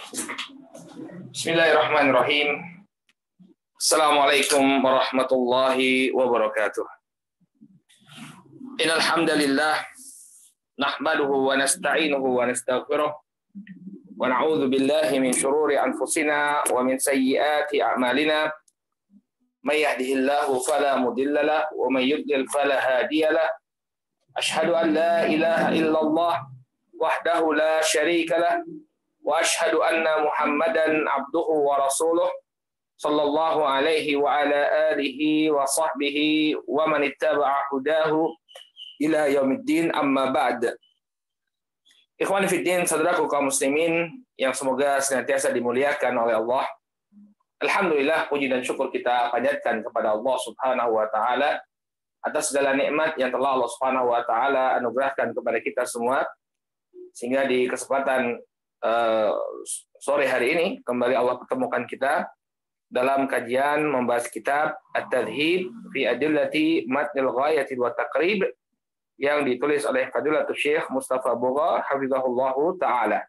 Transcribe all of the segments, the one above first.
Bismillahirrahmanirrahim. Assalamualaikum warahmatullahi wabarakatuh. Innal hamdalillah nahmaduhu wa nasta'inuhu wa nastaghfiruh wa na'udzu billahi min shururi anfusina wa min sayyiati a'malina. May yahdihillahu fala mudilla lahu wa may yudlil fala hadiya lahu. Asyhadu an la ilaha illallah wahdahu la syarika lahu wa asyhadu anna Muhammadan abduhu wa rasuluh sallallahu alaihi wa ala alihi wa sahbihi wa man ittaba'a hudahu ila yaumiddin, amma ba'd. Ikhwani fid din, saudaraku kaum muslimin yang semoga senantiasa dimuliakan oleh Allah. Alhamdulillah, puji dan syukur kita panjatkan kepada Allah Subhanahu wa taala atas segala nikmat yang telah Allah Subhanahu wa taala anugerahkan kepada kita semua, sehingga di kesempatan sore hari ini kembali Allah pertemukan kita dalam kajian membahas kitab At-Tadhhib fi Adillati Matnil Ghayati wa Taqrib yang ditulis oleh Fadilatul Syekh Mustafa Bugha hafizahullahu taala.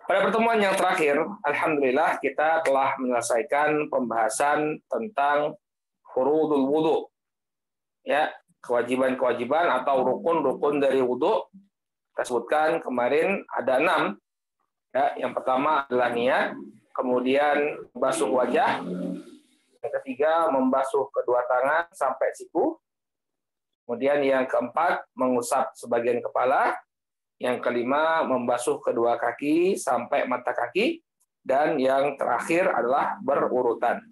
Pada pertemuan yang terakhir, alhamdulillah kita telah menyelesaikan pembahasan tentang furudul wudu. Ya, kewajiban-kewajiban atau rukun-rukun dari wudu. Kita sebutkan kemarin ada 6. Ya, yang pertama adalah niat, kemudian membasuh wajah, yang ketiga membasuh kedua tangan sampai siku, kemudian yang keempat mengusap sebagian kepala, yang kelima membasuh kedua kaki sampai mata kaki, dan yang terakhir adalah berurutan.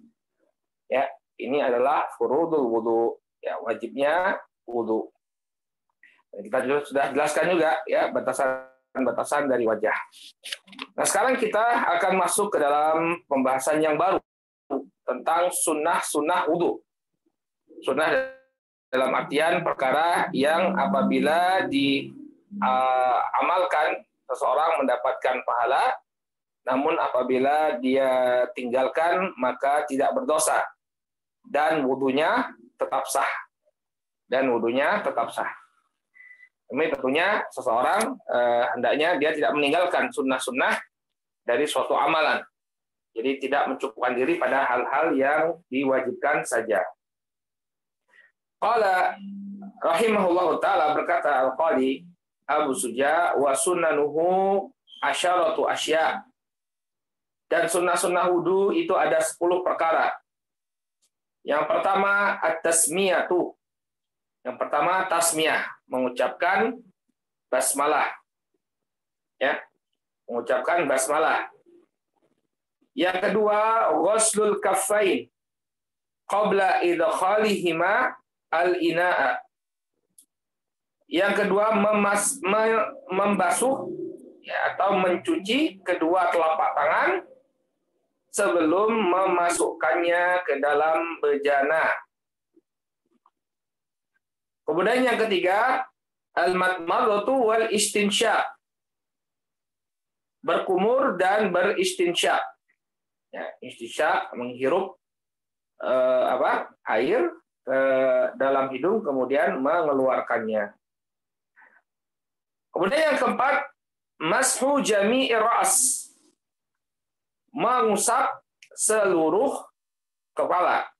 Ya, ini adalah furudul wudu, ya, wajibnya wudu. Kita sudah jelaskan juga ya batasan-batasan dari wajah. Nah, sekarang kita akan masuk ke dalam pembahasan yang baru tentang sunnah-sunnah wudu. Sunnah dalam artian perkara yang apabila diamalkan seseorang mendapatkan pahala, namun apabila dia tinggalkan maka tidak berdosa dan wudunya tetap sah. Ini tentunya seseorang hendaknya dia tidak meninggalkan sunnah-sunnah dari suatu amalan. Jadi tidak mencukupkan diri pada hal-hal yang diwajibkan saja. Qala rahimahullahu ta'ala, berkata Al-Qadi Abu Suja, wa sunnanuhu asyaratu asya. Dan sunnah-sunnah wudu itu ada 10 perkara. Yang pertama at-tasmiyatu. Yang pertama tasmiyah, mengucapkan basmalah. Ya, mengucapkan basmalah. Yang kedua ghuslul kaffain qabla idkhalihima al-ina'a. Yang kedua membasuh ya, atau mencuci kedua telapak tangan sebelum memasukkannya ke dalam bejana. Kemudian yang ketiga, al-madmadatu wal istinsya. Berkumur dan beristinsya. Ya, istinsya menghirup air ke dalam hidung kemudian mengeluarkannya. Kemudian yang keempat, mashu jami'i ra's. Mengusap seluruh kepala.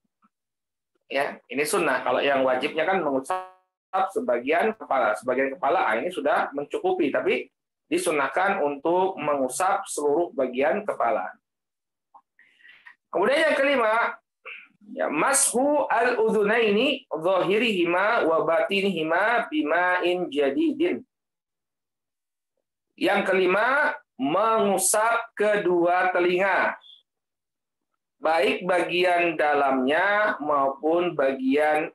Ya, ini sunnah. Kalau yang wajibnya kan mengusap sebagian kepala. Sebagian kepala ini sudah mencukupi, tapi disunnahkan untuk mengusap seluruh bagian kepala. Kemudian yang kelima, ya, mashu al-udhunaini dhahirihima wa batinihima bima'in jadidin. Yang kelima, mengusap kedua telinga, baik bagian dalamnya maupun bagian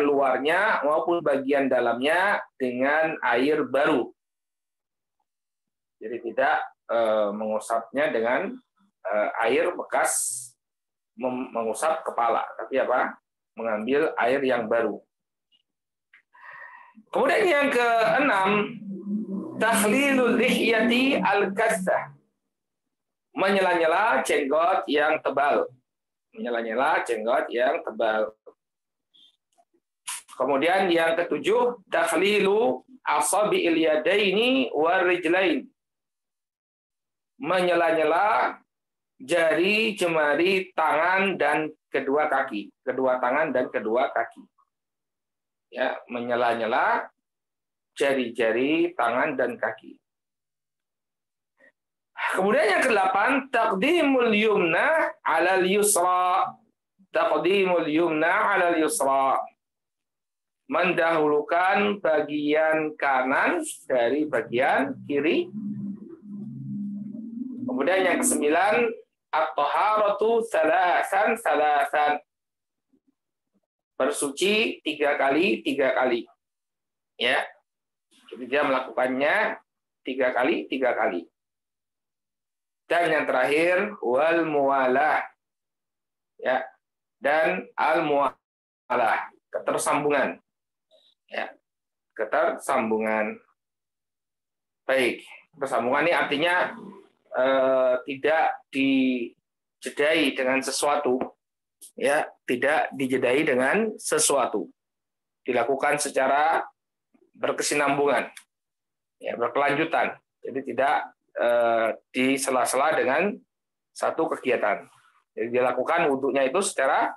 luarnya maupun bagian dalamnya dengan air baru. Jadi tidak mengusapnya dengan air bekas mengusap kepala, tapi mengambil air yang baru. Kemudian yang keenam, takhlilul lihyati al-kathah. Menyela-nyela jenggot yang tebal. Kemudian yang ketujuh, takhlilu asabi'il yadaini war rijlain. menyela-nyela jari jemari tangan dan kedua kaki, kedua tangan dan kedua kaki. Ya, menyela-nyela jari-jari tangan dan kaki. Kemudian yang ke-8, taqdimul yumna 'alal yusra. Taqdimul yumna 'alal yusra. Mendahulukan bagian kanan dari bagian kiri. Kemudian yang ke-9, at-taharatu salasan. Bersuci 3 kali. Ya. Jadi dia melakukannya 3 kali. Dan yang terakhir wal muwalah. Ya. Dan al muwalah, ketersambungan. Ya. Ketersambungan. Baik, ketersambungan ini artinya tidak dijedai dengan sesuatu. Ya, tidak dijedai dengan sesuatu. Dilakukan secara berkesinambungan. Ya, berkelanjutan. Jadi tidak di sela-sela dengan satu kegiatan. Jadi dilakukan wudhunya itu secara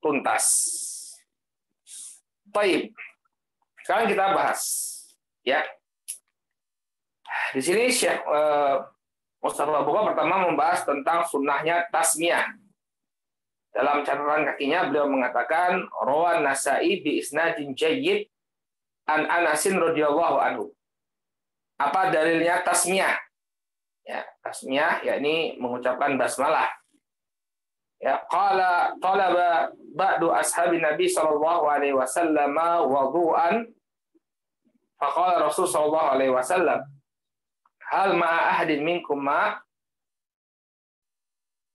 tuntas. Baik. Sekarang kita bahas. Ya. Di sini Syekh Mustafa Buka pertama membahas tentang sunnahnya tasmiyah. Dalam catatan kakinya beliau mengatakan rawan Nasa'i bi isnadin jayyid an Anasin radhiyallahu anhu. Apa dalilnya tasmiyah? Ya, tasmiyah yakni mengucapkan basmalah. Ya, qala talaba ba'du ashabin Nabi sallallahu alaihi wasallam wudu'an faqala Rasul sallallahu alaihi wasallam hal ma'a ahadin minkum ma.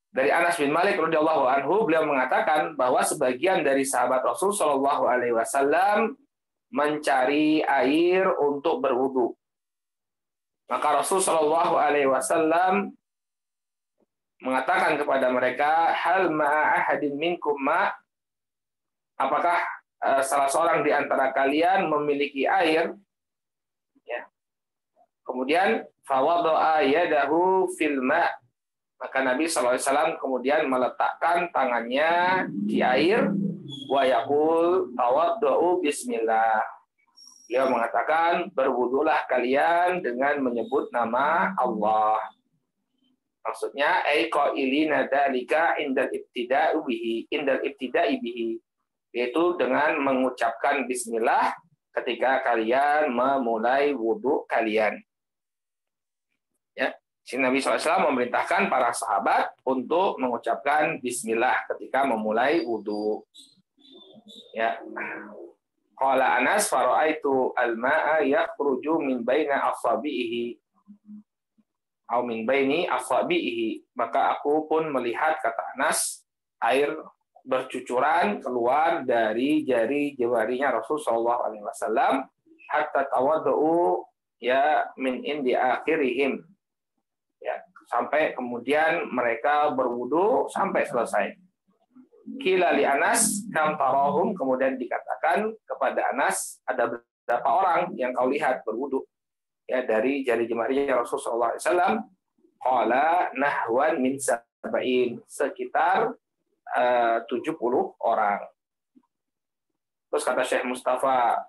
Dari Anas bin Malik radhiyallahu anhu beliau mengatakan bahwa sebagian dari sahabat Rasul sallallahu alaihi wasallam mencari air untuk berwudu. Maka Rasul Shallallahu Alaihi Wasallam mengatakan kepada mereka, hal ma'ahadin minkum ma, apakah salah seorang di antara kalian memiliki air? Ya. Kemudian fawado'a yadahu fil ma, maka Nabi Shallallahu Alaihi Wasallam kemudian meletakkan tangannya di air, wa yaqul tawaddu'u bismillah. Dia mengatakan, berwudulah kalian dengan menyebut nama Allah. Maksudnya, ay qailina dzalika indal ibtida'i bihi. Yaitu dengan mengucapkan bismillah ketika kalian memulai wudu kalian. Ya, Nabi SAW memerintahkan para sahabat untuk mengucapkan bismillah ketika memulai wudu. Ya. Qala Anas fara'aitu al-ma'a yakhruju min baina asabihi atau min baini asabihi, maka aku pun melihat, kata Anas, air bercucuran keluar dari jari jemarinya Rasul sallallahu alaihi wasallam hatta tawaddu ya min indi akhirihim, ya, sampai kemudian mereka berwudu sampai selesai. Kila li Anas kam tarahum, kemudian dikatakan kepada Anas, ada berapa orang yang kau lihat berwudu ya dari jari jemarinya Rasulullah SAW? Qala nahwan min sab'in, sekitar 70 orang. Terus kata Syekh Mustafa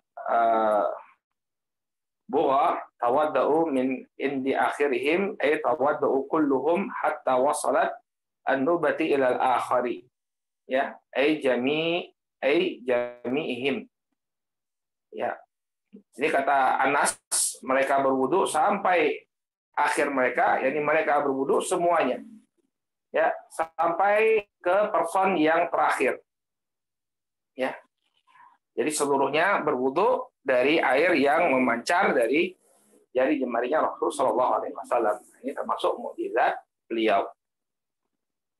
Buha, tawadda'u min indi akhirihim ay tawadda'u kulluhum hatta wasalat an-nubati ilal akhari. Ya, jami'ihim. Ya. Jadi kata Anas, mereka berwudu sampai akhir mereka, yakni mereka berwudu semuanya. Ya, sampai ke person yang terakhir. Ya. Jadi seluruhnya berwudu dari air yang memancar dari jari jemarinya Rasul sallallahu alaihi wasallam. Ini termasuk mukjizat beliau.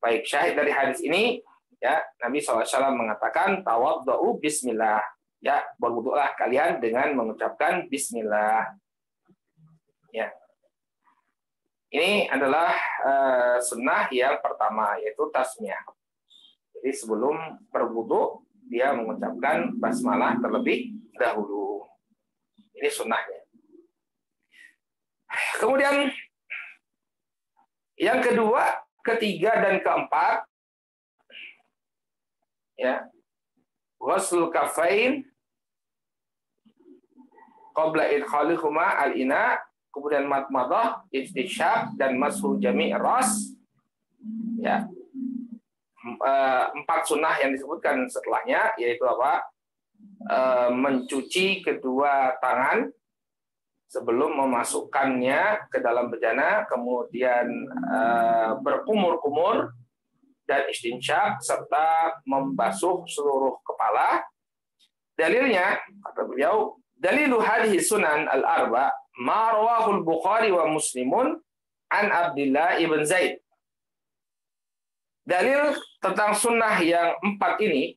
Baik, syahid dari hadis ini, ya, Nabi SAW mengatakan tawaddu'u bismillah. Ya, berwudulah kalian dengan mengucapkan bismillah. Ya. Ini adalah sunnah yang pertama, yaitu tasmiyah. Jadi sebelum berwudu dia mengucapkan basmalah terlebih dahulu. Ini sunnahnya. Kemudian Yang kedua, ketiga, dan keempat, ya, ghuslul kafain qabla idkhalihuma al-ina, kemudian madmadah, istinsyaq, dan mashu jami' ras. Ya. 4 sunnah yang disebutkan setelahnya, yaitu apa? Mencuci kedua tangan sebelum memasukkannya ke dalam bejana, kemudian berkumur-kumur dan istinsyaq, serta membasuh seluruh kepala. Dalilnya, kata beliau, dalilu hadhihi sunan al-arba ma rawahul Bukhari wa Muslimun an Abdullah ibn Zaid. Dalil tentang sunnah yang 4 ini,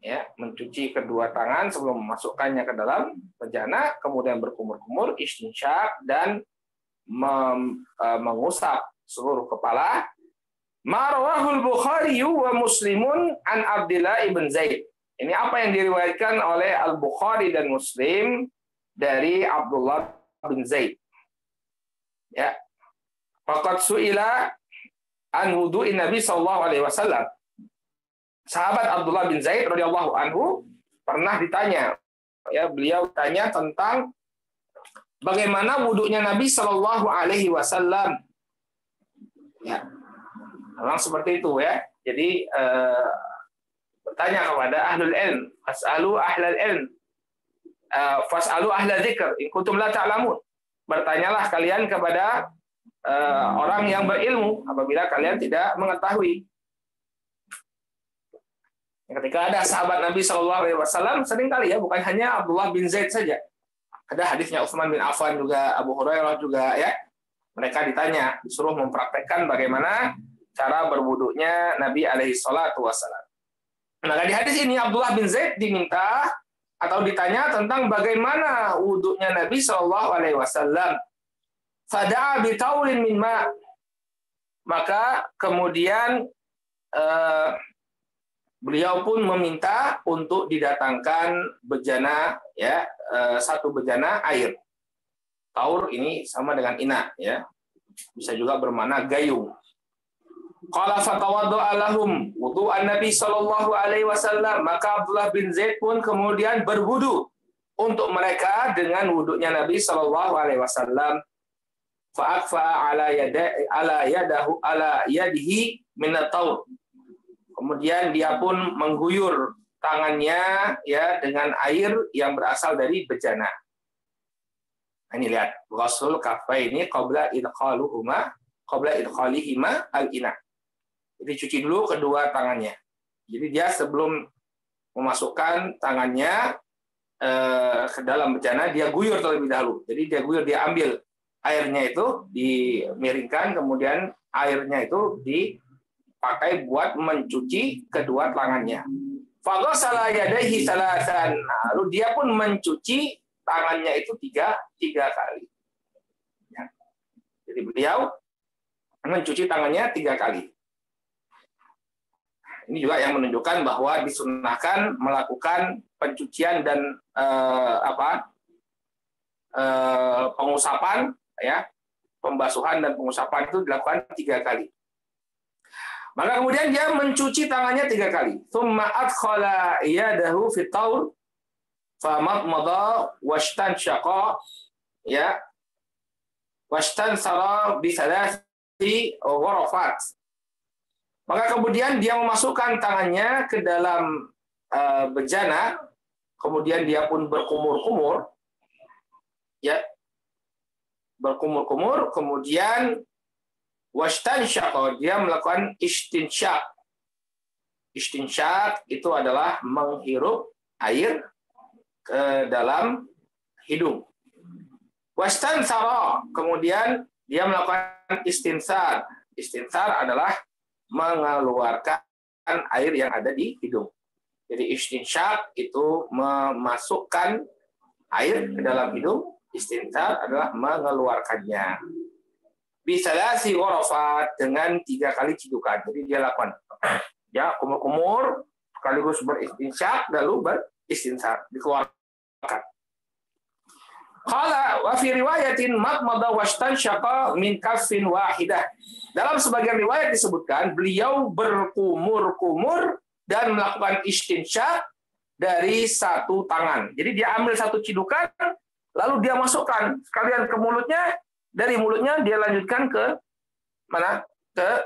ya, mencuci kedua tangan sebelum memasukkannya ke dalam bejana, kemudian berkumur-kumur, istinsyaq, dan mengusap seluruh kepala. Ma rawahul Bukhari wa Muslimun an Abdullah ibn Zaid. Ini apa yang diriwayatkan oleh Al-Bukhari dan Muslim dari Abdullah bin Zaid. Ya. Faqad su'ila an wudu'in Nabi sallallahu alaihi wasallam. Sahabat Abdullah bin Zaid radhiyallahu anhu pernah ditanya, ya, beliau tanya tentang bagaimana wudunya Nabi sallallahu alaihi wasallam. Ya. Memang seperti itu, ya. Jadi bertanya kepada ahlul ilm, fas'alu ahlal ilm, fas'alu ahla dzikr in kuntum la ta'lamun. Bertanyalah kalian kepada orang yang berilmu apabila kalian tidak mengetahui. Ketika ada sahabat Nabi Shallallahu Alaihi Wasallam, seringkali, ya, bukan hanya Abdullah bin Zaid saja. Ada hadisnya Utsman bin Affan juga, Abu Hurairah juga, ya. Mereka ditanya, disuruh mempraktekkan bagaimana cara berwudunya Nabi alaihi salatu wasallam. Nah, di hadis ini Abdullah bin Zaid diminta atau ditanya tentang bagaimana wudunya Nabi Shallallahu Alaihi Wasallam. Fada'a bitaulin min ma'. Maka kemudian beliau pun meminta untuk didatangkan bejana, ya, 1 bejana air. Taur ini sama dengan ina, ya. Bisa juga bermakna gayung. Qala fatawadda'a lahum wudu'an Nabi sallallahu alaihi wasallam. Maka Abdullah bin Zaid pun kemudian berwudu untuk mereka dengan wudunya Nabi sallallahu alaihi wasallam. Fa'akfa ala yadihi min at-taur. Kemudian dia pun mengguyur tangannya, ya, dengan air yang berasal dari bejana. Nah, ini lihat, ghuslul kaffaini qabla idkhalihima al-ina. Jadi cuci dulu kedua tangannya. Jadi dia sebelum memasukkan tangannya ke dalam bejana, dia guyur terlebih dahulu. Jadi dia guyur, dia ambil airnya itu, dimiringkan, kemudian airnya itu dipakai buat mencuci kedua tangannya. Faghasala yadayhi salasan. Lalu dia pun mencuci tangannya itu tiga kali. Ya. Jadi beliau mencuci tangannya 3 kali. Ini juga yang menunjukkan bahwa disunnahkan melakukan pencucian dan pengusapan, ya, pembasuhan dan pengusapan itu dilakukan 3 kali. Maka kemudian dia mencuci tangannya 3 kali. Tsumma adkhala yadahu fi taur famadmada wastanshaqa, ya, wastansara bi thalathi ghurafat. Maka kemudian dia memasukkan tangannya ke dalam bejana, kemudian dia pun berkumur-kumur, ya, berkumur-kumur, kemudian wastansyaqa, dia melakukan istinsyaq. Istinsyaq itu adalah menghirup air ke dalam hidung. Wastansara, kemudian dia melakukan istinsar. Istinsar adalah mengeluarkan air yang ada di hidung. Jadi istinsyaq itu memasukkan air ke dalam hidung, istinsar adalah mengeluarkannya. Bisalasi ghurafat, dengan 3 kali cidukan. Jadi dia lakukan, ya, kumur-kumur sekaligus beristinsyaq lalu beristinsar, dikeluarkan. Qala wa fi riwayatin madmada wastansyaqa min kaffin wahidah. Dalam sebagian riwayat disebutkan beliau berkumur-kumur dan melakukan istinsyak dari satu tangan. Jadi dia ambil satu cidukan lalu dia masukkan sekalian ke mulutnya, dari mulutnya dia lanjutkan ke mana? Ke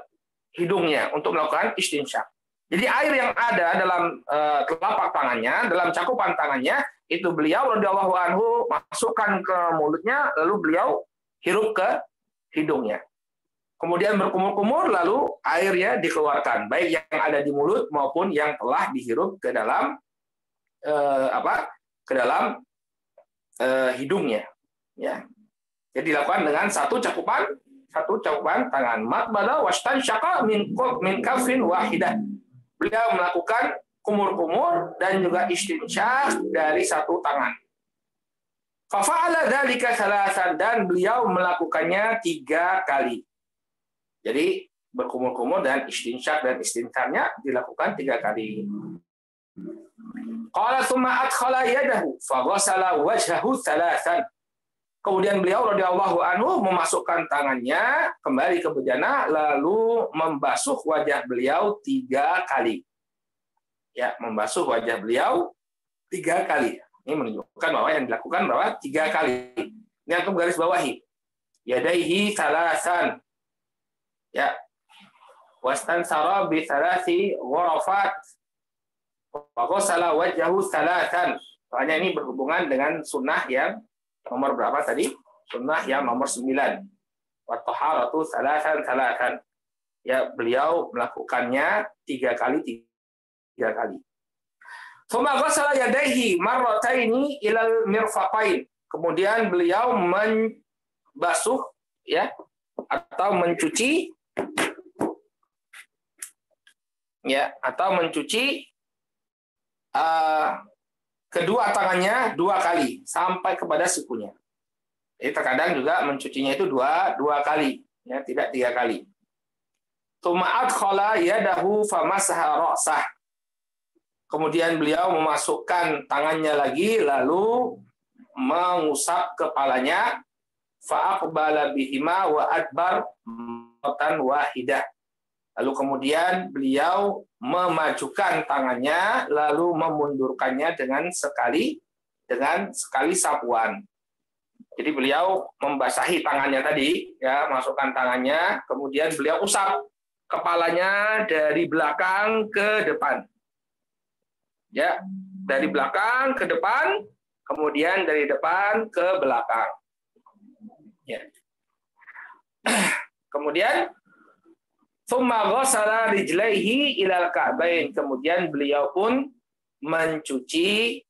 hidungnya untuk melakukan istinsyak. Jadi air yang ada dalam telapak tangannya, dalam cakupan tangannya, itu beliau radhiyallahu anhu masukkan ke mulutnya, lalu beliau hirup ke hidungnya. Kemudian berkumur-kumur, lalu airnya dikeluarkan, baik yang ada di mulut maupun yang telah dihirup ke dalam hidungnya. Ya. Jadi dilakukan dengan satu cakupan tangan. Matbala wastansyaqa min kafin wahidah. Beliau melakukan kumur-kumur dan juga istinsyak dari satu tangan. Fafa'ala dzalika thalathan, dan beliau melakukannya 3 kali. Jadi berkumur-kumur dan istinsyak dan istinsyaknya dilakukan 3 kali. Qala tsumma adkhala yadahu fa ghassala wajhahu thalathan. Kemudian beliau radhiyallahu anhu memasukkan tangannya kembali ke bejana lalu membasuh wajah beliau 3 kali. Ya, membasuh wajah beliau 3 kali. Ini menunjukkan bahwa yang dilakukan bahwa 3 kali. Ini antum garis bawahi. Yadaihi thalathan. Ya. Wastansara bi thalathi ghurafat. Wa ghassala wajhahu thalathan. Soalnya ini berhubungan dengan sunnah yang nomor berapa tadi? Sunnah yang nomor 9. Wa taharatu thalathan. Ya, beliau melakukannya 3 kali. Tsumma ghassala yadayhi marrataini ilal mirfaqain. Kemudian beliau membasuh ya atau mencuci kedua tangannya 2 kali sampai kepada sikunya. Jadi terkadang juga mencucinya itu dua kali, ya, tidak 3 kali. Tsumma adkhala yadahu famasaha ra'sah. Kemudian beliau memasukkan tangannya lagi lalu mengusap kepalanya, fa'aqbala bihima wa adbar marratan wahidah. Lalu kemudian beliau memajukan tangannya lalu memundurkannya dengan sekali sapuan. Jadi beliau membasahi tangannya tadi, ya, masukkan tangannya, kemudian beliau usap kepalanya dari belakang ke depan. Ya, dari belakang ke depan, kemudian dari depan ke belakang. Ya. Kemudian tsumma ghassala rijlaihi ilal ka'bain. Kemudian beliau pun mencuci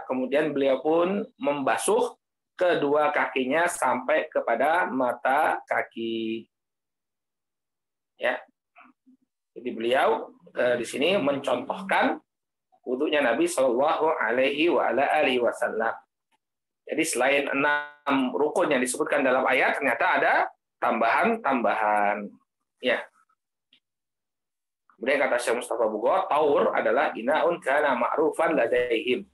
kemudian beliau pun membasuh kedua kakinya sampai kepada mata kaki. Ya. Jadi beliau di sini mencontohkan wudunya Nabi Shallallahu Alaihi Wasallam. Jadi selain 6 rukun yang disebutkan dalam ayat, ternyata ada tambahan-tambahan. Ya. Kemudian kata Syekh Mustafa Bugor, taur adalah inaun kana ma'rufan ladaihim.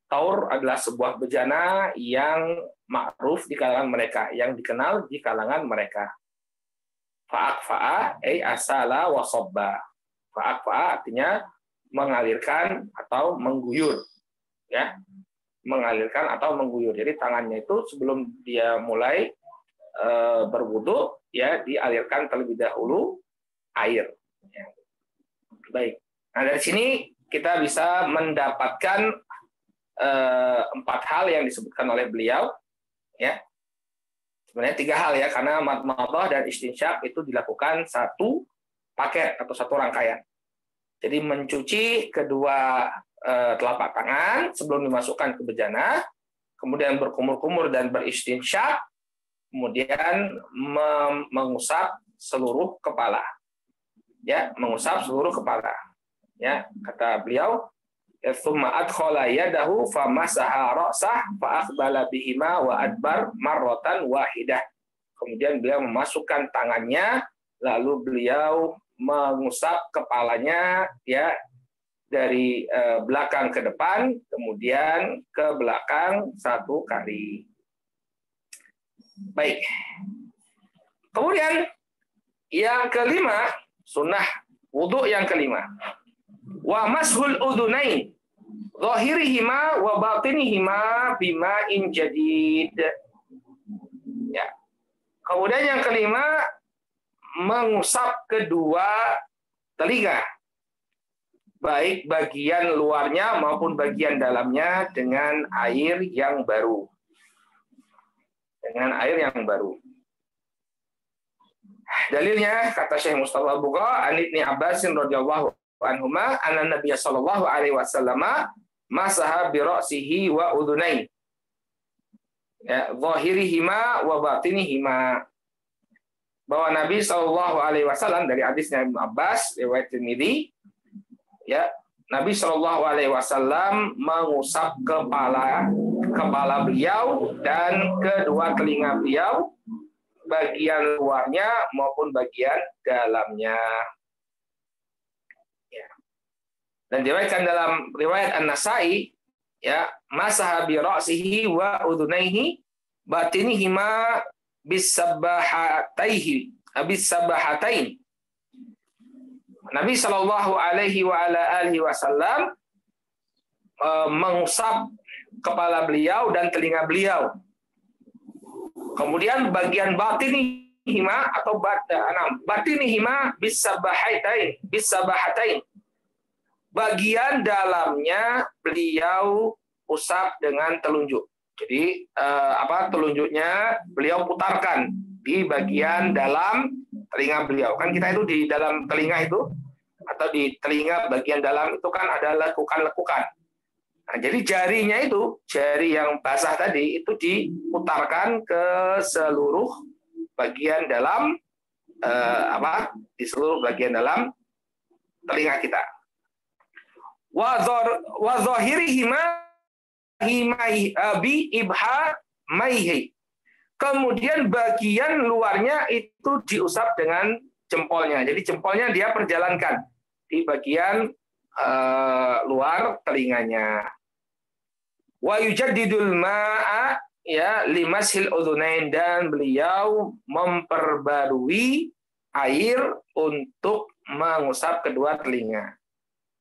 Taur adalah sebuah bejana yang ma'ruf di kalangan mereka, yang dikenal di kalangan mereka. Fa'akfa'a ay asala wa sobba. Fa'akfa'a artinya mengalirkan atau mengguyur. Ya. Mengalirkan atau mengguyur. Jadi tangannya itu sebelum dia mulai berwudu, ya, dialirkan terlebih dahulu air. Ya. Baik. Nah, dari sini kita bisa mendapatkan 4 hal yang disebutkan oleh beliau. Ya. Sebenarnya 3 hal, ya, karena madmadah dan istinsyak itu dilakukan satu paket atau satu rangkaian. Jadi mencuci kedua telapak tangan sebelum dimasukkan ke bejana, kemudian berkumur-kumur dan beristinsyak, kemudian mengusap seluruh kepala. Ya, mengusap seluruh kepala. Ya, kata beliau, tsumma adkhala yadahu famasaha ra'sah fa aqbala bihima wa adbar marratan wahidah. Kemudian beliau memasukkan tangannya lalu beliau mengusap kepalanya, ya, dari belakang ke depan, kemudian ke belakang 1 kali. Baik. Kemudian yang kelima, sunnah wudhu yang kelima. Wa mashul udhunain zahirihima wa batinihima bima'in jadid. Ya. Kemudian yang kelima, mengusap kedua telinga, baik bagian luarnya maupun bagian dalamnya dengan air yang baru. Dengan air yang baru. Dalilnya kata Syekh Mustafa Buqa, an Ibnu Abbas radhiyallahu anhuma, anna Nabiy sallallahu alaihi wasallam masaha bi ra'sihi wa udhunai. Ya, zahirihima wa batinihima. Bahwa Nabi sallallahu alaihi wasallam, dari hadisnya Ibnu Abbas riwayat Tirmidzi, ya, Nabi sallallahu alaihi wasallam mengusap kepala beliau dan kedua telinga beliau, bagian luarnya maupun bagian dalamnya. Ya. Dan diriwayatkan dalam riwayat An-Nasa'i, ya, masaha bi ra'sihi wa udhunaihi batinihima bis-sabahatain. Nabi Shallallahu alaihi wasallam mengusap kepala beliau dan telinga beliau. Kemudian bagian batinihima atau batinihima bis-sabahatain. Bagian dalamnya beliau usap dengan telunjuk. Jadi telunjuknya beliau putarkan di bagian dalam telinga beliau. Kan kita itu di dalam telinga itu, atau di telinga bagian dalam itu kan ada lekukan-lekukan. Nah, jadi jarinya itu, jari yang basah tadi itu diputarkan ke seluruh bagian dalam di seluruh bagian dalam telinga kita. Wa zahirihima bi ibha maihi. Kemudian bagian luarnya itu diusap dengan jempolnya. Jadi jempolnya dia perjalankan di bagian luar telinganya. Wa yujaddidul ma'a, ya, limashil udhunain, dan beliau memperbarui air untuk mengusap kedua telinga.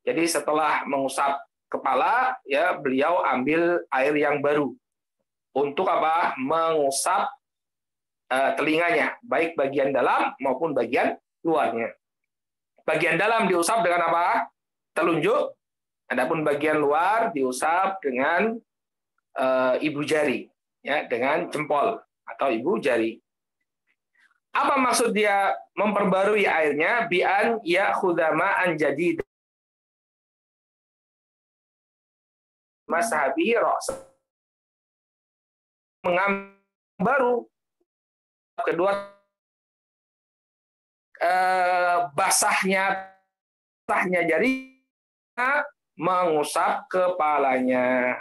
Jadi setelah mengusap kepala, ya, beliau ambil air yang baru untuk mengusap telinganya, baik bagian dalam maupun bagian luarnya. Bagian dalam diusap dengan telunjuk, adapun bagian luar diusap dengan ibu jari, ya, dengan jempol atau ibu jari. Apa maksud dia memperbarui airnya? Bi'an ya'khudha ma'an jadid masahabihi ra's, mengambil baru kedua basahnya jari, mengusap kepalanya.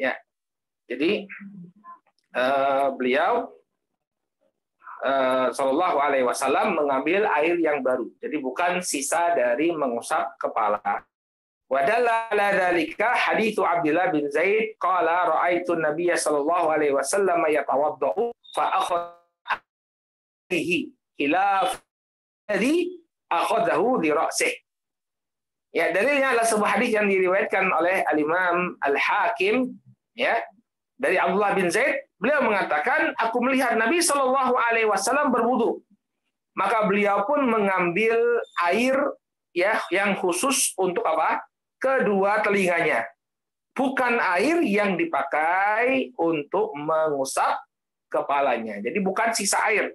Ya, jadi beliau Shallallahu alaihi wasallam mengambil air yang baru. Jadi bukan sisa dari mengusap kepala. Wadalla ala dzalika haditsu Abdullah bin Zaid qala ra'aitu an-nabiyya sallallahu alaihi wasallam yatawaddau fa akhadhihi khilaf alladhi akhadhahu li ra'sihi. Ya, dalilnya adalah sebuah hadis yang diriwayatkan oleh Al-Imam Al-Hakim, ya, dari Abdullah bin Zaid. Beliau mengatakan, aku melihat Nabi sallallahu alaihi wasallam berwudu. Maka beliau pun mengambil air, ya, yang khusus untuk kedua telinganya. Bukan air yang dipakai untuk mengusap kepalanya. Jadi bukan sisa air,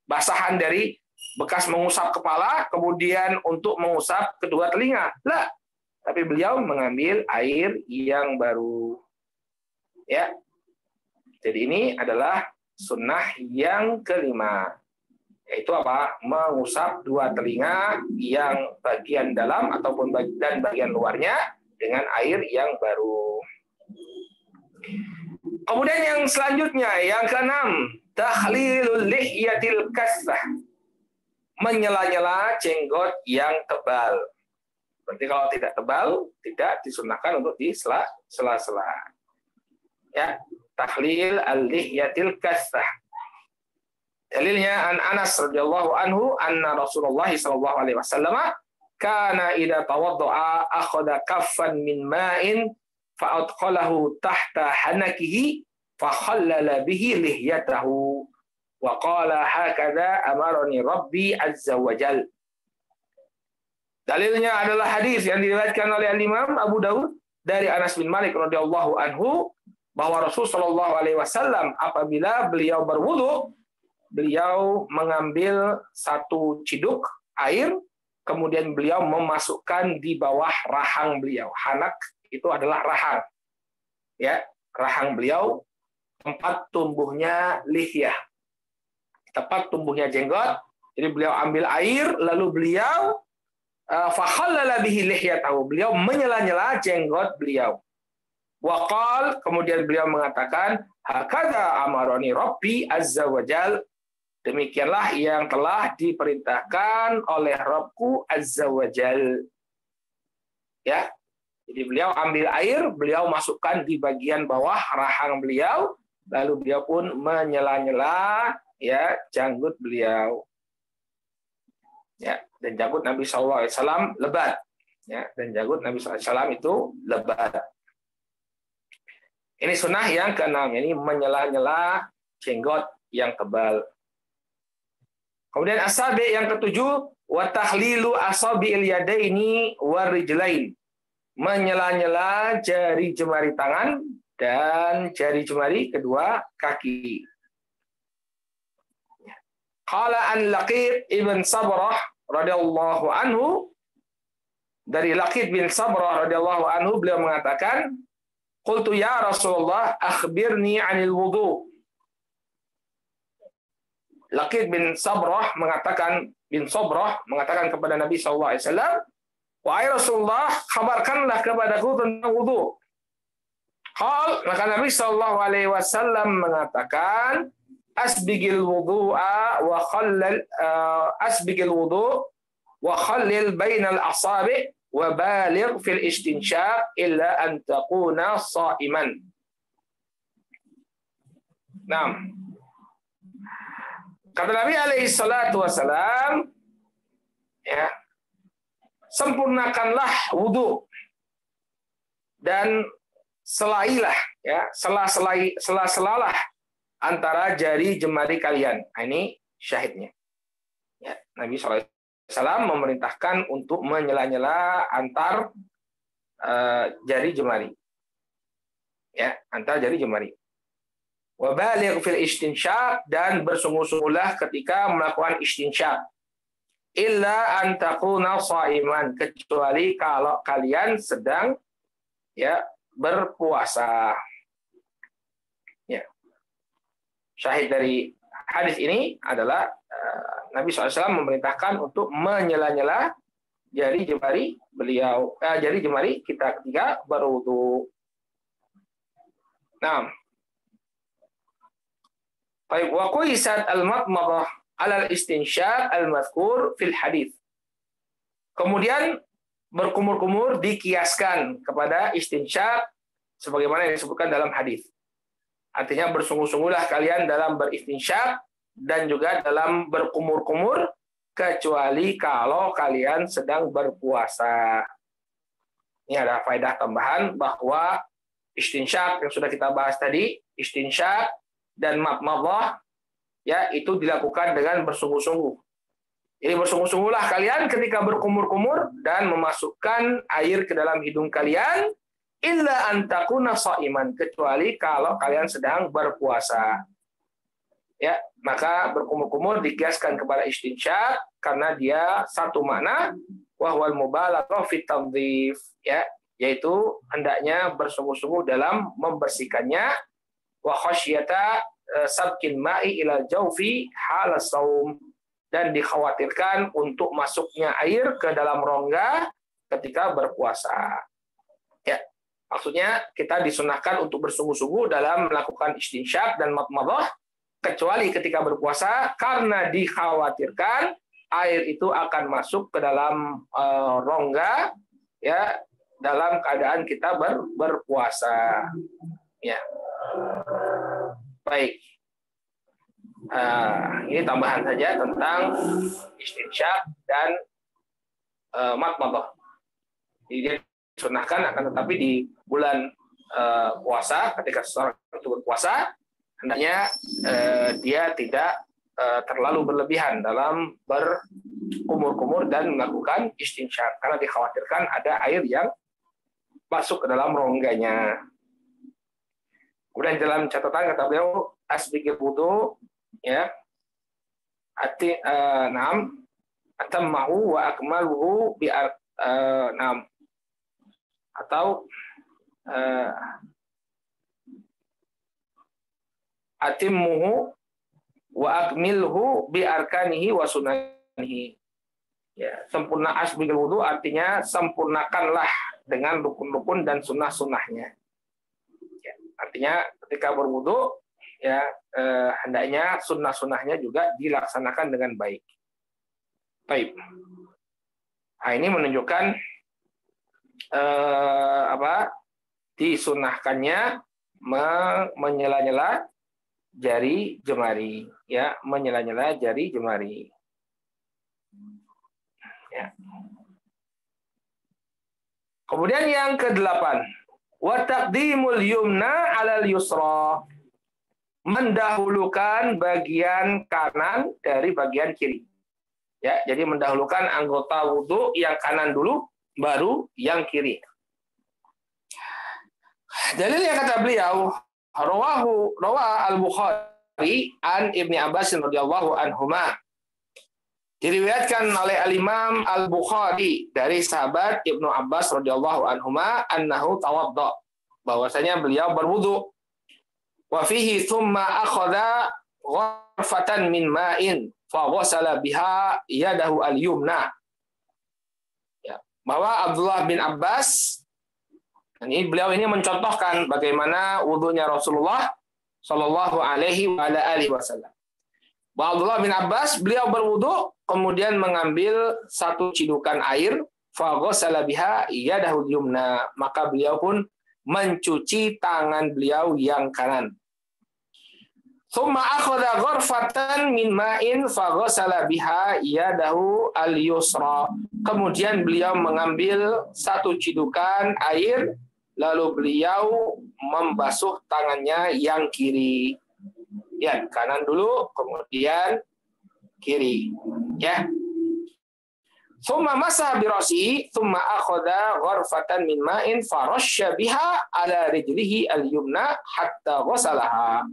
basahan dari bekas mengusap kepala, kemudian untuk mengusap kedua telinga. Lah, tapi beliau mengambil air yang baru. Ya. Jadi ini adalah sunnah yang kelima. Yaitu mengusap dua telinga yang bagian dalam ataupun dan bagian luarnya dengan air yang baru. Kemudian yang selanjutnya, yang keenam, takhlilul lihyatil kasfah, menyela-nyela jenggot yang tebal. Berarti kalau tidak tebal, tidak disunahkan untuk di sela-sela. Ya, tahlil al-lihyatil katsah. Dalilnya an Anas radhiyallahu anhu anna Rasulullah sallallahu alaihi wasallam kana idza tawaddaa akhadha kaffan min ma'in fa'adkhalahu tahta hanakihi fa khallala bihi lihyatahu wa qala hakadha amarani rabbi azza wa jal. Dalilnya adalah hadis yang diriwayatkan oleh Imam Abu Daud dari Anas bin Malik radhiyallahu anhu bahwa Rasul sallallahu alaihi wasallam apabila beliau berwudu, beliau mengambil satu ciduk air, kemudian beliau memasukkan di bawah rahang beliau. Hanak itu adalah rahang. Ya, rahang beliau tempat tumbuhnya lihyah. Tempat tumbuhnya jenggot. Jadi beliau ambil air lalu beliau fakhallala bihi lihyatahu. Beliau menyela-nyela jenggot beliau. Waqal, kemudian beliau mengatakan, hakadha amarani rabbi azza wa jal. Demikianlah yang telah diperintahkan oleh Rabbku azza wa jal. Ya. Jadi beliau ambil air, beliau masukkan di bagian bawah rahang beliau, lalu beliau pun menyela-nyela ya janggut beliau. Ya, dan janggut Nabi SAW lebat. Ya, dan janggut Nabi SAW itu lebat. Ini sunnah yang keenam, ini menyela-nyela jenggot yang tebal. Kemudian asabi yang ketujuh, wa tahlilu asabi'il yadaini warijlain. Menyela-nyela jari jemari tangan dan jari jemari kedua kaki. Qala an Laqid ibn Sabrah radhiyallahu anhu, dari Laqid bin Sabrah radhiyallahu anhu beliau mengatakan, qultu ya Rasulullah akhbirni 'anil wudu. Laqid bin Sabrah mengatakan kepada Nabi sallallahu alaihi wasallam, wahai Rasulullah, kabarkanlah kepadaku tentang wudu. Maka Nabi sallallahu alaihi wasallam mengatakan, asbigil wudu'a wa khallil bainal asabi' wa baligh fil istinshaq illa an takuna sha'iman. Nah, kata Nabi alaihi salatu wasalam, ya, sempurnakanlah wudu dan selailah, ya, sela-selalah antara jari jemari kalian. Nah, ini syahidnya. Ya, Nabi SAW memerintahkan untuk menyela-nyela antar jari jemari. Ya, antar jari jemari. Wa baligh fil istinsyaq, dan bersungguh-sungguhlah ketika melakukan istinsyaq. Illa an takuna shaiman, kecuali kalau kalian sedang ya berpuasa. Ya. Syahid dari hadis ini adalah Nabi SAW memerintahkan untuk menyela-nyela jari jemari beliau, jari jemari kita ketika berwudu. Nah, baik, wa qaisat al-madmadah ala al-istinsyaq al-mazkur fil hadis. Kemudian berkumur-kumur dikiaskan kepada istinsyaq sebagaimana yang disebutkan dalam hadis. Artinya bersungguh-sungguhlah kalian dalam beristinsyak dan juga dalam berkumur-kumur kecuali kalau kalian sedang berpuasa. Ini ada faedah tambahan bahwa istinsyak yang sudah kita bahas tadi, istinsyak dan madmadah ya itu dilakukan dengan bersungguh-sungguh. Jadi bersungguh-sungguhlah kalian ketika berkumur-kumur dan memasukkan air ke dalam hidung kalian, illa an takuna shaiman, kecuali kalau kalian sedang berpuasa. Ya, maka berkumur-kumur dikiaskan kepada istinsyak karena dia satu makna, wa huwal mubalaghah fit tadhif, ya, yaitu hendaknya bersungguh-sungguh dalam membersihkannya, wa khasyata sabqil ma'i ila jawfi hala shaum, dan dikhawatirkan untuk masuknya air ke dalam rongga ketika berpuasa. Ya. Maksudnya kita disunahkan untuk bersungguh-sungguh dalam melakukan istinsyak dan madmadah kecuali ketika berpuasa karena dikhawatirkan air itu akan masuk ke dalam rongga ya dalam keadaan kita berpuasa. Ya. Baik. Ini tambahan saja tentang istinsyak dan madmadah. Jadi dia disunahkan, akan tetapi di bulan puasa, ketika seseorang itu berpuasa, hendaknya dia tidak terlalu berlebihan dalam berkumur-kumur dan melakukan istinsyak, karena dikhawatirkan ada air yang masuk ke dalam rongganya. Kemudian dalam catatan kata beliau, asbigil wudu, ya, atammahu wa akmaluhu bi atau atimmuhu wa akmilhu bi arkanihi wa sunanihi. Ya, sempurna asbigil wudu artinya sempurnakanlah dengan rukun-rukun dan sunnah-sunnahnya. Ya, artinya ketika berwudu, ya hendaknya sunnah-sunnahnya juga dilaksanakan dengan baik. Baik. Nah, ini menunjukkan disunahkannya menyela-nyela jari jemari, ya, menyela-nyela jari jemari. Ya. Kemudian yang ke-8, wa taqdimul yumna 'alal yusra. Mendahulukan bagian kanan dari bagian kiri. Ya, jadi mendahulukan anggota wudu yang kanan dulu, baru yang kiri. Dalil yang kata beliau, rawa al-Bukhari an Ibni Abbas radhiyallahu anhuma. Diriwayatkan oleh al-Imam al-Bukhari dari sahabat Ibnu Abbas radhiyallahu anhuma annahu tawadda, bahwasanya beliau berwudu. Wa fihi thumma akhadha gharfatan min ma'in fa ghasala biha yadahu al-yumna. Ya, bahwa Abdullah bin Abbas, ini beliau ini mencontohkan bagaimana wudunya Rasulullah Shallallahu alaihi wasallam. Bahwa Abdullah bin Abbas beliau berwudu kemudian mengambil satu cidukan air fa ghasala biha yadahu al-yumna, maka beliau pun mencuci tangan beliau yang kanan. Tsumma akhadha gharfatan min ma'in fa ghasala biha yadahu al-yusra. Kemudian beliau mengambil satu cidukan air lalu beliau membasuh tangannya yang kiri. Ya, kanan dulu kemudian kiri. Ya. Tsumma masaha bi ra'sihi, tsumma akhadha gharfatan min ma'in farashsha biha ala rijlihi al-yumna hatta ghasalaha.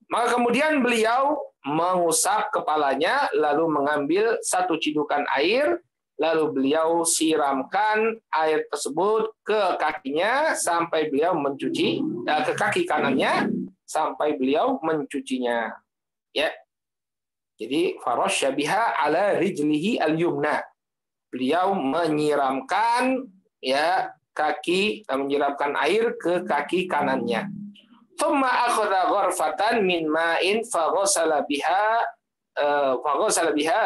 Maka kemudian beliau mengusap kepalanya lalu mengambil satu cidukan air lalu beliau siramkan air tersebut ke kakinya sampai beliau mencuci, ke kaki kanannya sampai beliau mencucinya. Ya. Jadi farashsha biha ala rijlihi al-yumna. Beliau menyiramkan, ya, menyiramkan air ke kaki kanannya. Tsumma akhadha gharfatan min ma'in fa ghasala biha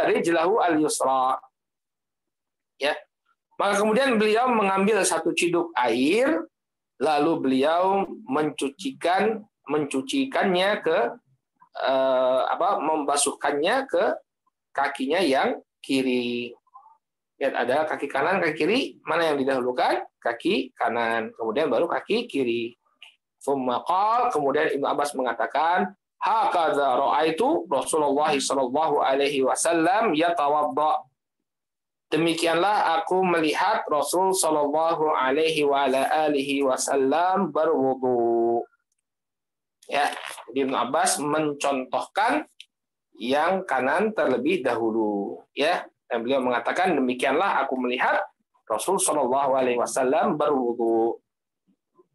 rijlahu al-yusra. Ya. Maka kemudian beliau mengambil satu ciduk air lalu beliau mencucikannya ke membasuhkannya ke kakinya yang kiri. Lihat, ada kaki kanan, kaki kiri, mana yang didahulukan? Kaki kanan, kemudian baru kaki kiri. Tsumma qala, kemudian Ibnu Abbas mengatakan, hakadza ra'aitu Rasulullah sallallahu alaihi wasallam yatawadda. Demikianlah aku melihat Rasul sallallahu alaihi wasallam berwudu. Ya, Ibnu Abbas mencontohkan yang kanan terlebih dahulu, ya. Dan beliau mengatakan demikianlah aku melihat Rasul Shallallahu Alaihi Wasallam berwudu.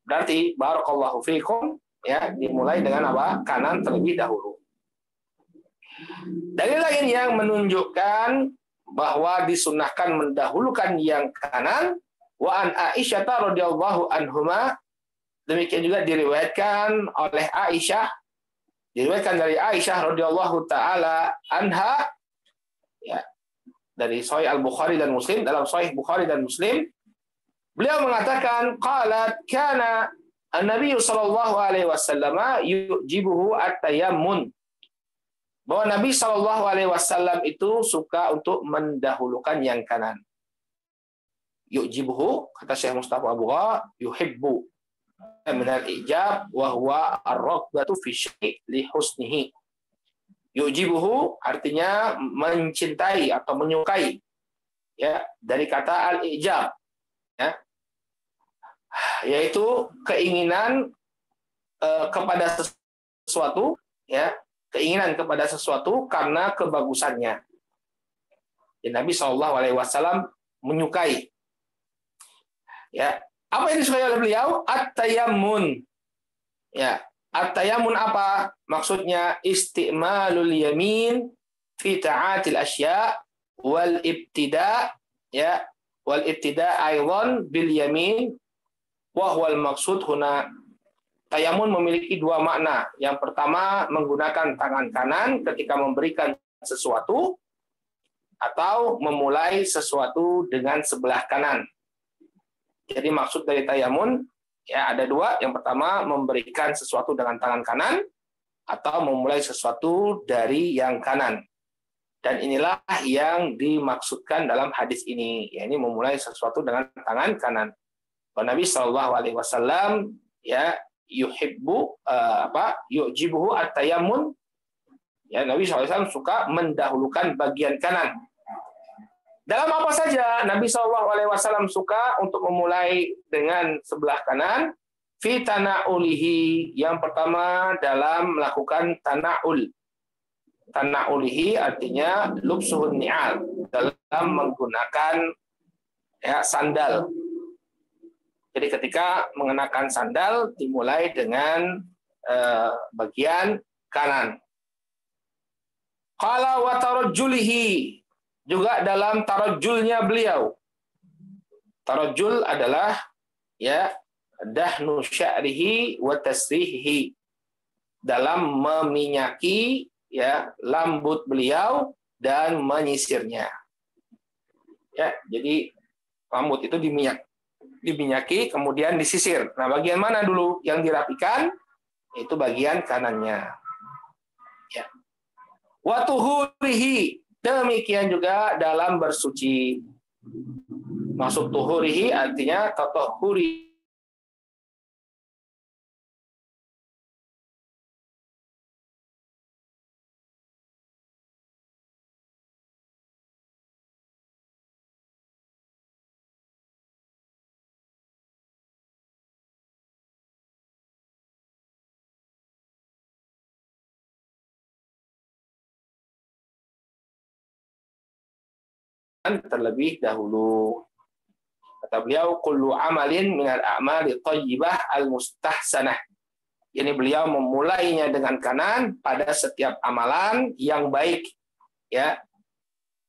Berarti barakallahu fiikum, ya, dimulai dengan apa? Kanan terlebih dahulu. Dalil lain yang menunjukkan bahwa disunahkan mendahulukan yang kanan, wa an Aisyah radhiyallahu anhuma. Demikian juga diriwayatkan oleh Aisyah, diriwayatkan dari Aisyah radhiyallahu taala anha, ya, dari Sahih Al-Bukhari dan Muslim, dalam Sahih Bukhari dan Muslim, Beliau mengatakan qalat kana An-Nabi sallallahu alaihi wasallam yujibuhu at-tayammun. Bahwa Nabi sallallahu alaihi wasallam itu suka untuk mendahulukan yang kanan. Yujibuhu, kata Syekh Mustafa Abu Gha, yuhibbu min al-ijab wa huwa ar-raghbatu fi syai' li husnihi. Yujibuhu artinya mencintai atau menyukai, ya, dari kata al-ijab, ya, yaitu keinginan kepada sesuatu, ya, keinginan kepada sesuatu karena kebagusannya. Ya, Nabi Shallallahu Alaihi Wasallam menyukai. Ya, apa yang disukai oleh beliau? At-tayammun. Ya, at-tayammun apa? Maksudnya istimalul yamin fi ta'atil asya wal ibtida, ya, wal ibtida aidan bil yamin wa huwal maksud huna. Tayamun memiliki dua makna. Yang pertama, menggunakan tangan kanan ketika memberikan sesuatu atau memulai sesuatu dengan sebelah kanan. Jadi maksud dari tayamun, ya, ada dua. Yang pertama, memberikan sesuatu dengan tangan kanan atau memulai sesuatu dari yang kanan. Dan inilah yang dimaksudkan dalam hadis ini. Ya, ini memulai sesuatu dengan tangan kanan. Nabi Shallallahu Alaihi Wasallam, ya, yuhibbu yujibuhu at-tayammun, ya, Nabi SAW suka mendahulukan bagian kanan. Dalam apa saja Nabi SAW suka untuk memulai dengan sebelah kanan? Fi tana'ulihi, yang pertama dalam melakukan tana'ul. Tana'ulihi artinya lubsuhun ni'al, dalam menggunakan, ya, sandal. Jadi ketika mengenakan sandal dimulai dengan bagian kanan. Qala wa tarajjulihi, juga dalam tarajjulnya beliau. Tarajjul adalah, ya, dahnu sya'rihi wa tasrihihi, dalam meminyaki, ya, rambut beliau dan menyisirnya. Ya, jadi rambut itu diminyaki, kemudian disisir. Nah, bagian mana dulu yang dirapikan? Itu bagian kanannya. Ya. Wa tuhurihi, demikian juga dalam bersuci. Maksud tuhurihi artinya tatahuri, terlebih dahulu. Kata beliau, kullu amalin minal a'mali thayyibah al-mustahsanah. Ini beliau memulainya dengan kanan pada setiap amalan yang baik, ya.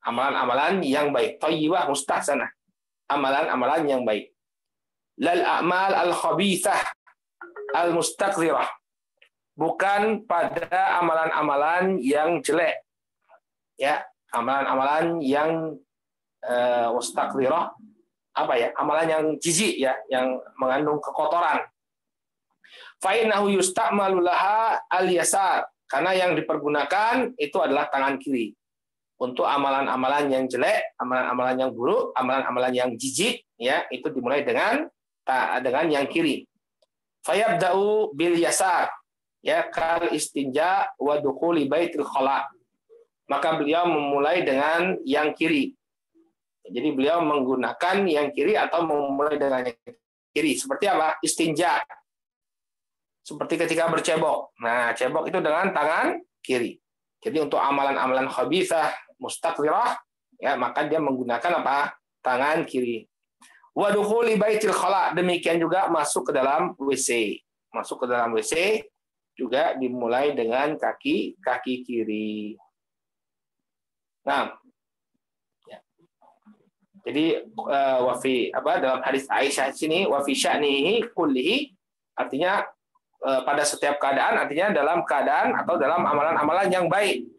Amalan-amalan yang baik, thayyibah mustahsanah. Amalan-amalan yang baik. Lal a'mal al-khabithah al-mustaqdirah. Bukan pada amalan-amalan yang jelek. Ya, amalan-amalan yang mustaqdirah, apa ya, amalan yang jijik, ya, yang mengandung kekotoran. Fa innahu yusta'malu laha al-yasar, karena yang dipergunakan itu adalah tangan kiri. Untuk amalan-amalan yang jelek, amalan-amalan yang buruk, amalan-amalan yang jijik, ya, itu dimulai dengan yang kiri. Fayabda'u bil yasar, ya, kal istinja wa dukhuli baitil khala. Maka beliau memulai dengan yang kiri. Jadi beliau menggunakan yang kiri atau memulai dengan yang kiri. Seperti apa? Istinja. Seperti ketika bercebok. Nah, cebok itu dengan tangan kiri. Jadi untuk amalan-amalan khabithah, mustaqdirah, ya, maka dia menggunakan apa? Tangan kiri. Wa dukhuli baitil khala, demikian juga masuk ke dalam WC. Masuk ke dalam WC juga dimulai dengan kaki kiri. Nah, jadi dalam hadis Aisyah sini wa fi sya'nihi kullihi, artinya pada setiap keadaan, artinya dalam keadaan atau dalam amalan-amalan yang baik.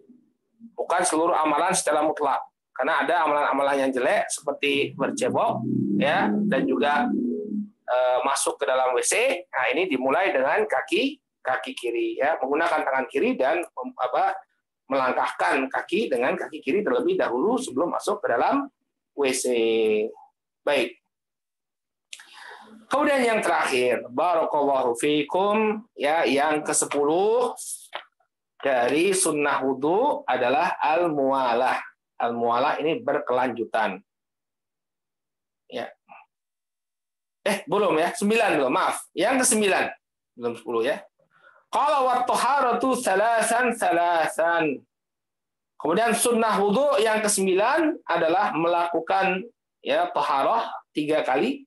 Bukan seluruh amalan secara mutlak. Karena ada amalan-amalan yang jelek seperti bercebok, ya, dan juga masuk ke dalam WC. Nah, ini dimulai dengan kaki kiri, ya, menggunakan tangan kiri dan melangkahkan kaki dengan kaki kiri terlebih dahulu sebelum masuk ke dalam WC. Baik. Kemudian yang terakhir, barakallahu fikum, ya, yang ke-10 dari sunnah wudu adalah al-muwalah. Al-muwalah ini berkelanjutan. Ya. Belum ya, 9 belum, maaf. Yang ke-9, belum 10 ya. Qala wa taharatu salasan. Kemudian sunnah wudu yang ke-9 adalah melakukan, ya, taharah 3 kali.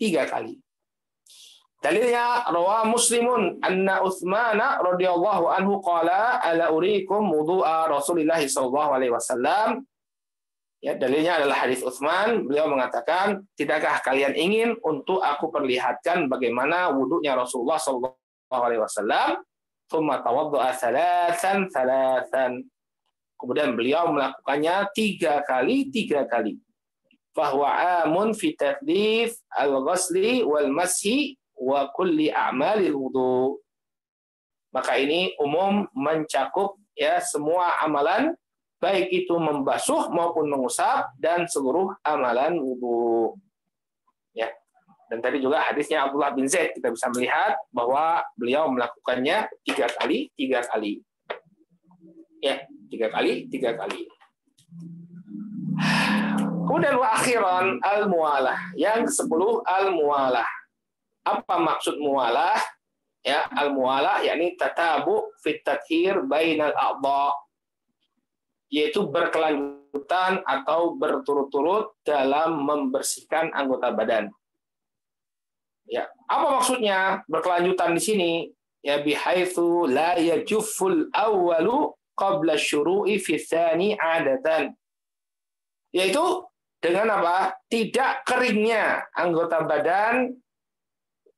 Dalilnya rawa Muslimun anna Utsmana radhiyallahu anhu qala ala uriikum wudu'a Rasulillah sallallahu alaihi wasallam. Ya, dalilnya adalah hadis Utsman, beliau mengatakan, tidakkah kalian ingin untuk aku perlihatkan bagaimana wudunya Rasulullah sallallahu alaihi wasallam? Tsumma tawadda'a salasan. Kemudian beliau melakukannya 3 kali. Fahuwa amun fi tadlif al-ghusli wal mashi wa kulli a'malil wudu. Maka ini umum mencakup, ya, semua amalan, baik itu membasuh maupun mengusap, dan seluruh amalan wudu. Ya. Dan tadi juga hadisnya Abdullah bin Zaid, kita bisa melihat bahwa beliau melakukannya 3 kali. Ya, 3 kali. Kemudian wa akhiran al-muwalah. Yang ke-10 al-muwalah. Apa maksud muwalah? Ya, al-muwalah yakni tatabu fit tathhir bainal a'dha, yaitu berkelanjutan atau berturut-turut dalam membersihkan anggota badan. Ya, apa maksudnya berkelanjutan di sini? Ya, bihaitsu la yajufful awwalu qabla syuru'i fi tsani 'adatan. Yaitu dengan apa? Tidak keringnya anggota badan,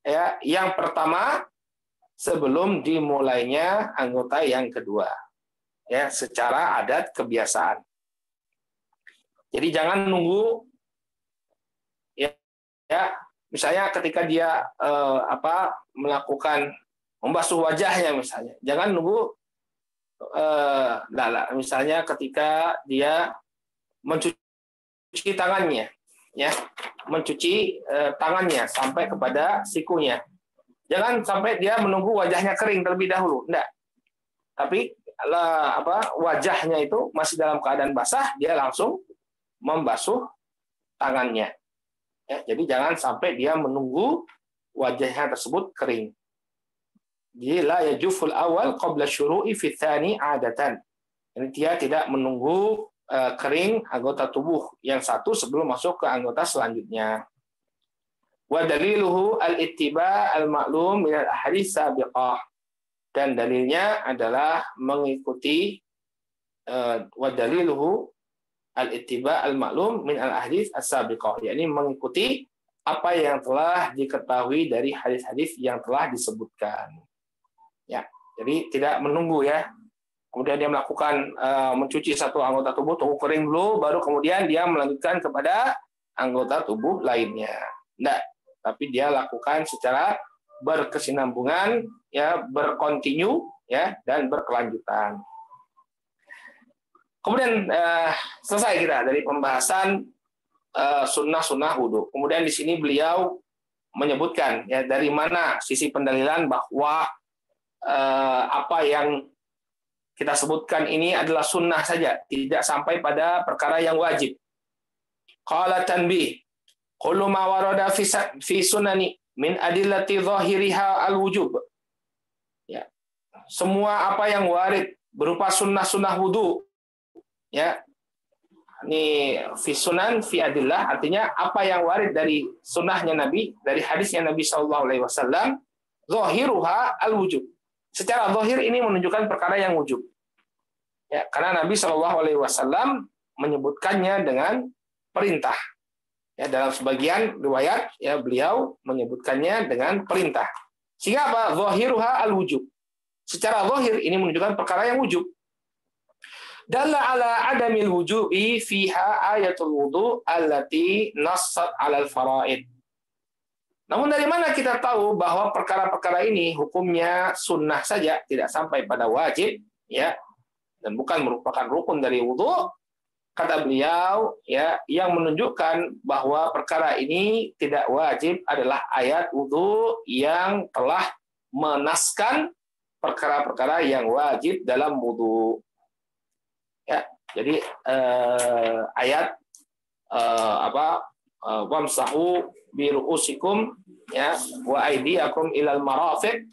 ya, yang pertama sebelum dimulainya anggota yang kedua, ya, secara adat kebiasaan. Jadi jangan nunggu, ya, misalnya ketika dia melakukan membasuh wajahnya misalnya, jangan nunggu, misalnya ketika dia mencuci tangannya, ya, mencuci tangannya sampai kepada sikunya. Jangan sampai dia menunggu wajahnya kering terlebih dahulu, enggak. Tapi wajahnya itu masih dalam keadaan basah, dia langsung membasuh tangannya. Ya, jadi jangan sampai dia menunggu wajahnya tersebut kering. Jadi la yajuful awal qabla syuru'i fi tsani 'adatan. Jadi dia tidak menunggu kering anggota tubuh yang satu sebelum masuk ke anggota selanjutnya. Wa daliluhu al-ittiba' al-ma'lum min al-ahadits sabiqah. Dan dalilnya adalah mengikuti wa daliluhu al-ittiba' al-ma'lum min al-ahadits as-sabiqah, yakni mengikuti apa yang telah diketahui dari hadis-hadis yang telah disebutkan. Ya, jadi tidak menunggu, ya. Kemudian dia melakukan mencuci satu anggota tubuh, tunggu kering dulu, baru kemudian dia melanjutkan kepada anggota tubuh lainnya. Tidak, tapi dia lakukan secara berkesinambungan, ya, berkontinu, ya, dan berkelanjutan. Kemudian selesai kita dari pembahasan sunnah-sunnah wudhu. Kemudian di sini beliau menyebutkan, ya, dari mana sisi pendalilan bahwa apa yang kita sebutkan ini adalah sunnah saja, tidak sampai pada perkara yang wajib. Qala tanbih, kullu ma warada fi sunani min adillati zahiriha al-wujub. Ya. Semua apa yang warid berupa sunnah-sunnah wudu, ya. Ini fi sunan fi adillah, artinya apa yang warid dari sunnahnya Nabi, dari hadisnya Nabi sallallahu alaihi wasallam, zahiruha al-wujub. Secara zahir ini menunjukkan perkara yang wujub. Ya, karena Nabi Shallallahu Alaihi Wasallam menyebutkannya dengan perintah. Ya, dalam sebagian riwayat, ya, beliau menyebutkannya dengan perintah. Sehingga apa? Zahiruha al-wujub. Secara zahir ini menunjukkan perkara yang wujub. Dalla ala adamil wujubi fiha ayatul wudu allati nassat 'alal faraid. Namun dari mana kita tahu bahwa perkara-perkara ini hukumnya sunnah saja, tidak sampai pada wajib, ya, dan bukan merupakan rukun dari wudhu? Kata beliau, ya, yang menunjukkan bahwa perkara ini tidak wajib adalah ayat wudhu yang telah menaskan perkara-perkara yang wajib dalam wudhu. Ya, jadi ayat wamsahu bi ru'usikum, ya, wa aydiyakum ilal marafiq.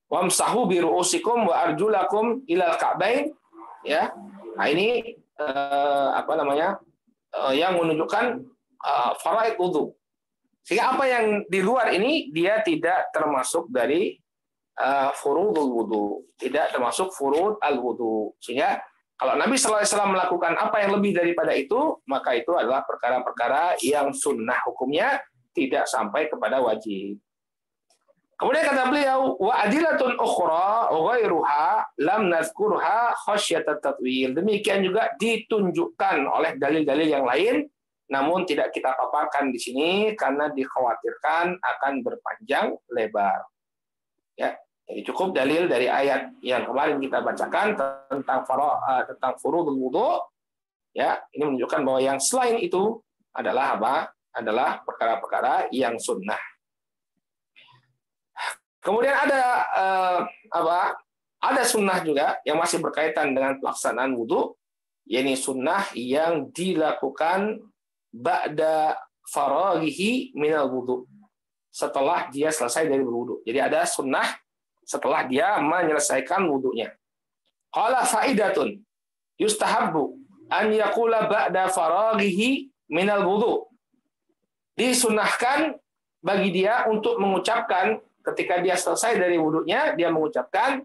Wamsahu bi ru'usikum wa arjulakum ilal ka'bain, ya. Nah, ini yang menunjukkan faraid wudu. Sehingga apa yang di luar ini dia tidak termasuk dari furudul wudu, tidak termasuk furud al wudu. Sehingga kalau Nabi sallallahu alaihi wasallam melakukan apa yang lebih daripada itu, maka itu adalah perkara-perkara yang sunnah hukumnya, tidak sampai kepada wajib. Kemudian kata beliau, wa adilatun ukhra ghairuha lam nazkurha khasyatat tatwil. Demikian juga ditunjukkan oleh dalil-dalil yang lain, namun tidak kita paparkan di sini karena dikhawatirkan akan berpanjang lebar. Ya, jadi cukup dalil dari ayat yang kemarin kita bacakan tentang furudul wudu. Ya, ini menunjukkan bahwa yang selain itu adalah apa? Adalah perkara-perkara yang sunnah. Kemudian ada sunnah juga yang masih berkaitan dengan pelaksanaan wudhu, yakni sunnah yang dilakukan ba'da faraghihi minal wudhu, setelah dia selesai dari berwudhu. Jadi ada sunnah setelah dia menyelesaikan wudhunya. Qala faidatun yustahabbu an yaqula ba'da faraghihi minal wudhu. Disunnahkan bagi dia untuk mengucapkan ketika dia selesai dari wudhunya, dia mengucapkan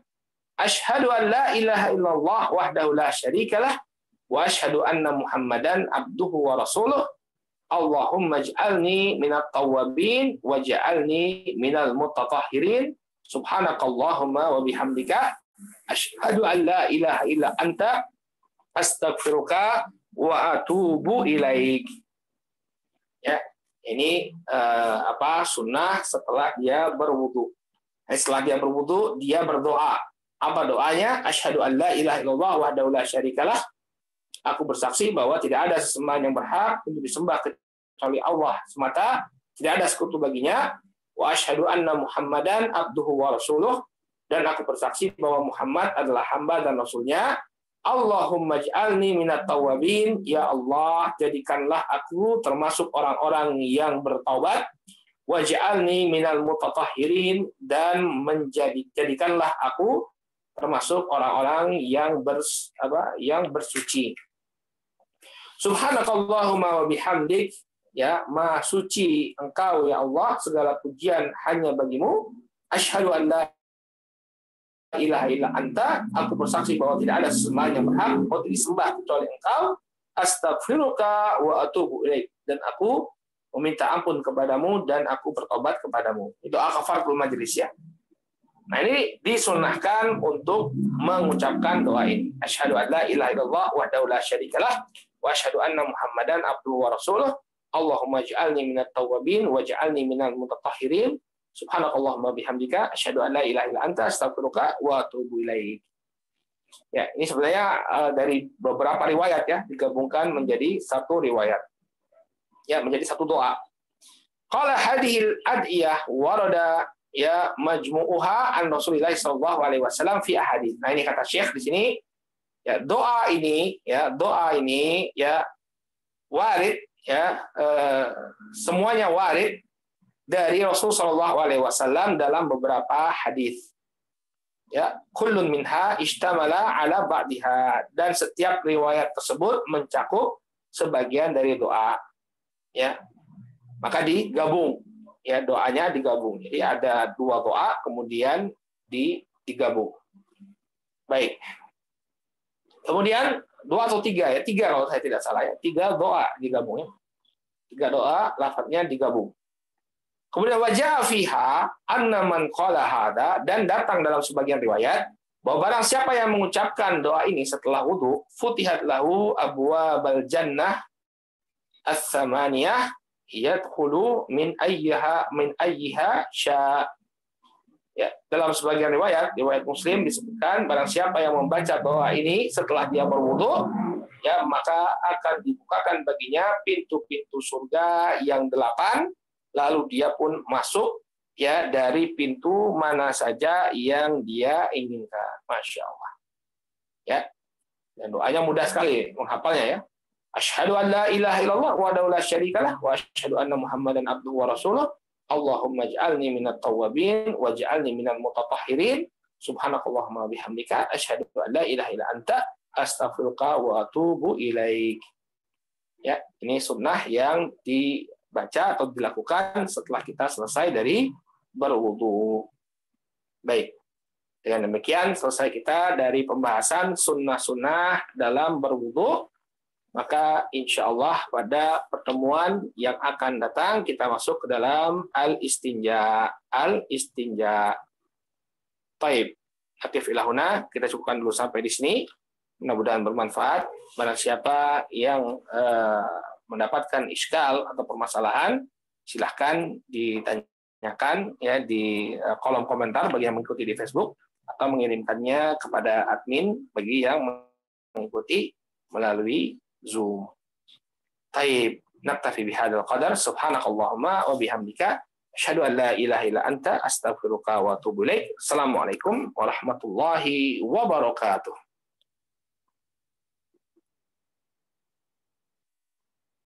asyhadu an la ilaha illallah wahdahu la syarikalah wa asyhadu anna muhammadan abduhu wa rasuluh Allahumma ij'alni minat tawwabin waj'alni minal mutatahhirin subhanakallahumma wa bihamdika asyhadu an la ilaha illa anta astaghfiruka wa atubu ilaik. Ya, ini sunnah setelah dia berwudu. Setelah dia berwudu, dia berdoa. Apa doanya? Asyhadu an la ilaha illallah wahdahu la syarikalah. Aku bersaksi bahwa tidak ada sesembahan yang berhak untuk disembah kecuali Allah semata, tidak ada sekutu baginya. Wa asyhadu anna Muhammadan abduhu wa rasuluh, dan aku bersaksi bahwa Muhammad adalah hamba dan rasulnya. Allahumma ij'alni minat tawwabin, ya Allah, jadikanlah aku termasuk orang-orang yang bertaubat, waj'alni minal mutatahhirin, dan jadikanlah aku termasuk orang-orang yang bersuci. Subhanakallahumma wa bihamdik, ya, maha suci engkau ya Allah, segala pujian hanya bagimu. Asyhadu an la ilaha illa anta, aku bersaksi bahwa tidak ada sesembahan yang berhak untuk disembah kecuali engkau. Astaghfiruka wa atubu ilaik, dan aku meminta ampun kepadamu dan aku bertobat kepadamu. Itu kafaratul majlis, ya. Nah, ini disunnahkan untuk mengucapkan doa ini. Asyhadu an la ilaha illallah wahdahu la syarikalah wa asyhadu anna Muhammadan abduhu wa rasuluh. Allahumma ij'alni minat tawwabin waj'alni minal mutatahhirin. Subhanakallahumma bihamdika asyhadu an la ilaha illa anta astaghfiruka wa atubu ilaik. Ya, ini sebenarnya dari beberapa riwayat, ya, digabungkan menjadi satu riwayat. Ya, menjadi satu doa. Qala hadhil adiyah warada, ya, majmu'uha an Rasulillah sallallahu alaihi wasallam fi ahadits. Nah, ini kata Syekh di sini, ya, doa ini ya warid, ya, semuanya warid dari Rasulullah SAW dalam beberapa hadis. Ya, kullun minha ishtamala ala ba'diha, dan setiap riwayat tersebut mencakup sebagian dari doa. Ya, maka digabung, ya, doanya digabung. Jadi ada dua doa kemudian digabung. Baik. Kemudian dua atau tiga, ya, tiga kalau saya tidak salah, ya, tiga doa digabung, ya. Tiga doa lafadznya digabung. Kemudian wajah fiha anna man qala hada, dan datang dalam sebagian riwayat bahwa barang siapa yang mengucapkan doa ini setelah wudu, futihat lahu abwabal jannah as-samaniyah yadkhulu min ayyiha sya. Ya, dalam sebagian riwayat Muslim disebutkan barang siapa yang membaca doa ini setelah dia berwudu, ya maka akan dibukakan baginya pintu-pintu surga yang 8, lalu dia pun masuk ya dari pintu mana saja yang dia inginkan. Masya Allah. Ya, dan doanya mudah sekali menghafalnya ya. Asyhadu an la ilaha illallah wahdahu la syarikalah wa asyhadu anna Muhammadan abduhu wa rasuluh. Allahumma ij'alni minat tawwabin waj'alni minal mutatahhirin. Subhanakallahumma bihamdika asyhadu an la ilaha illa anta astaghfiruka wa atubu ilaik. Ya, ini sunnah yang dibaca atau dilakukan setelah kita selesai dari berwudu. Baik. Dengan demikian selesai kita dari pembahasan sunnah-sunnah dalam berwudu. Maka insya Allah pada pertemuan yang akan datang kita masuk ke dalam al-istinja. Al-istinja. Baik. Aktif ilahuna, kita cukupkan dulu sampai di sini. Mudah-mudahan bermanfaat. Barang siapa yang mendapatkan iskal atau permasalahan, silahkan ditanyakan ya di kolom komentar bagi yang mengikuti di Facebook, atau mengirimkannya kepada admin bagi yang mengikuti melalui Zoom. Taib, naktafi bihadzal qadar. Subhanakallahumma wa bihamdika asyhadu an la ilaha illa anta astaghfiruka wa atubu ilaik. Assalamualaikum warahmatullahi wabarakatuh.